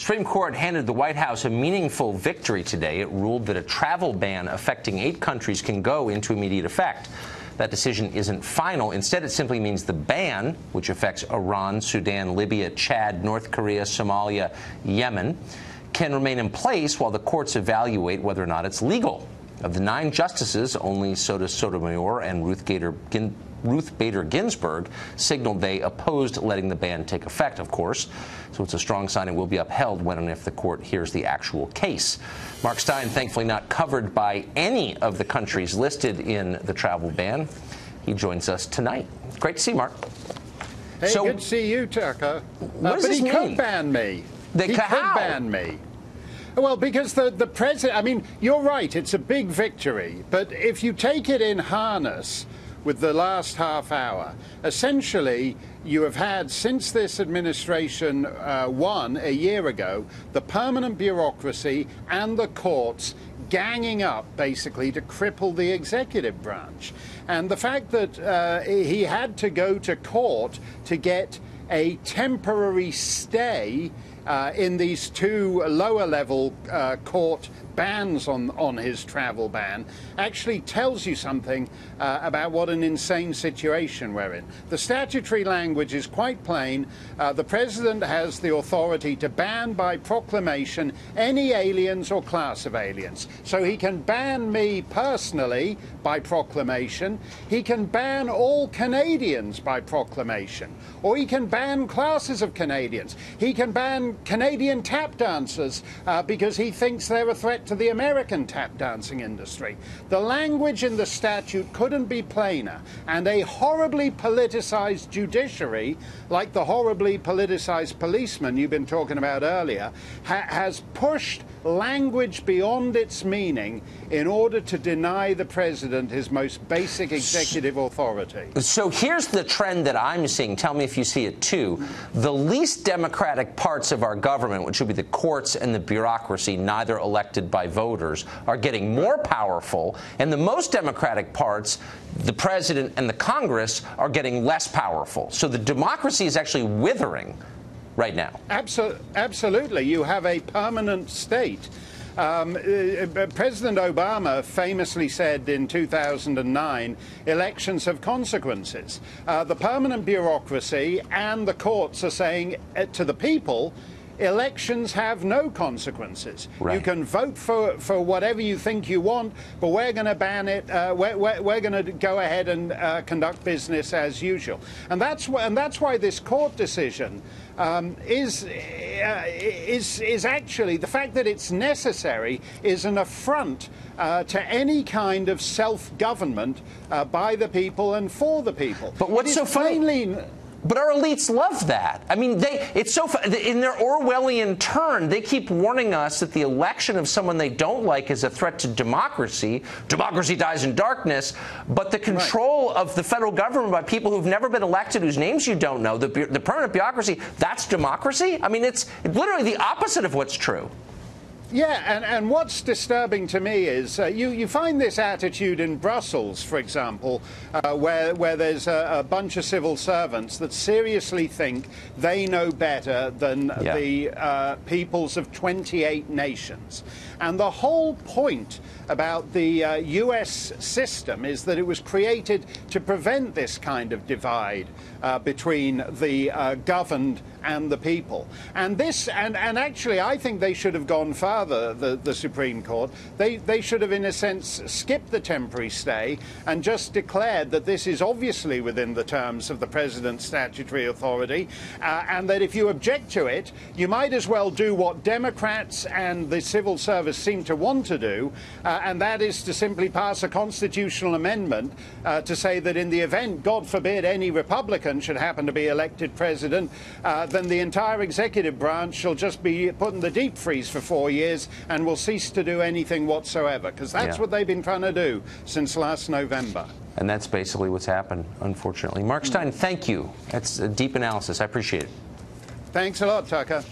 Supreme Court handed the White House a meaningful victory today. It ruled that a travel ban affecting 8 countries can go into immediate effect. That decision isn't final. Instead, it simply means the ban, which affects Iran, Sudan, Libya, Chad, North Korea, Somalia, Yemen, can remain in place while the courts evaluate whether or not it's legal. Of the 9 justices, only Sotomayor and Ruth Bader Ginsburg signaled they opposed letting the ban take effect, of course. So it's a strong sign it will be upheld when and if the court hears the actual case. Mark Steyn, thankfully not covered by any of the countries listed in the travel ban. He joins us tonight. Great to see you, Mark. Hey, good to see you, Tucker. What does this mean? But he could ban me. He could ban me. Well, because the president, I mean, you're right, it's a big victory. But if you take it in harness with the last half hour, essentially you have had, since this administration won a year ago, the permanent bureaucracy and the courts ganging up basically to cripple the executive branch. And the fact that he had to go to court to get a temporary stay in these 2 lower-level court bans on his travel ban actually tells you something about what an insane situation we're in. The statutory language is quite plain. The president has the authority to ban by proclamation any aliens or class of aliens. So he can ban me personally by proclamation. He can ban all Canadians by proclamation. Or he can ban classes of Canadians. He can ban Canadian tap dancers because he thinks they're a threat to the American tap dancing industry. The language in the statute couldn't be plainer, and a horribly politicized judiciary, like the horribly politicized policeman you've been talking about earlier, has pushed language beyond its meaning in order to deny the president his most basic executive authority. So here's the trend that I'm seeing. Tell me if you see it too. The least democratic parts of our government, which would be the courts and the bureaucracy, neither elected by voters, are getting more powerful, and the most democratic parts, the president and the Congress, are getting less powerful. So the democracy is actually withering right now. Absolutely. You have a permanent state. President Obama famously said in 2009, elections have consequences. The permanent bureaucracy and the courts are saying to the people, elections have no consequences. Right. You can vote for whatever you think you want, but we're going to ban it. We're going to go ahead and conduct business as usual. And that's why this court decision is actually, the fact that it's necessary is an affront to any kind of self-government by the people and for the people. But what's so funny? But our elites love that. I mean, it's so in their Orwellian turn, they keep warning us that the election of someone they don't like is a threat to democracy. Democracy dies in darkness. But the control of the federal government by people who've never been elected, whose names you don't know, the permanent bureaucracy, that's democracy? I mean, it's literally the opposite of what's true. Yeah, and what's disturbing to me is you find this attitude in Brussels, for example, where there's a bunch of civil servants that seriously think they know better than the peoples of 28 nations. And the whole point about the U.S. system is that it was created to prevent this kind of divide between the governed and the people. And actually, I think they should have gone further, the Supreme Court. They should have, in a sense, skipped the temporary stay and just declared that this is obviously within the terms of the president's statutory authority, and that if you object to it, you might as well do what Democrats and the civil service seem to want to do, and that is to simply pass a constitutional amendment to say that in the event, God forbid, any Republican should happen to be elected president, then the entire executive branch shall just be put in the deep freeze for 4 years and will cease to do anything whatsoever, because that's what they've been trying to do since last November. And that's basically what's happened, unfortunately. Mark Steyn, thank you. That's a deep analysis. I appreciate it. Thanks a lot, Tucker.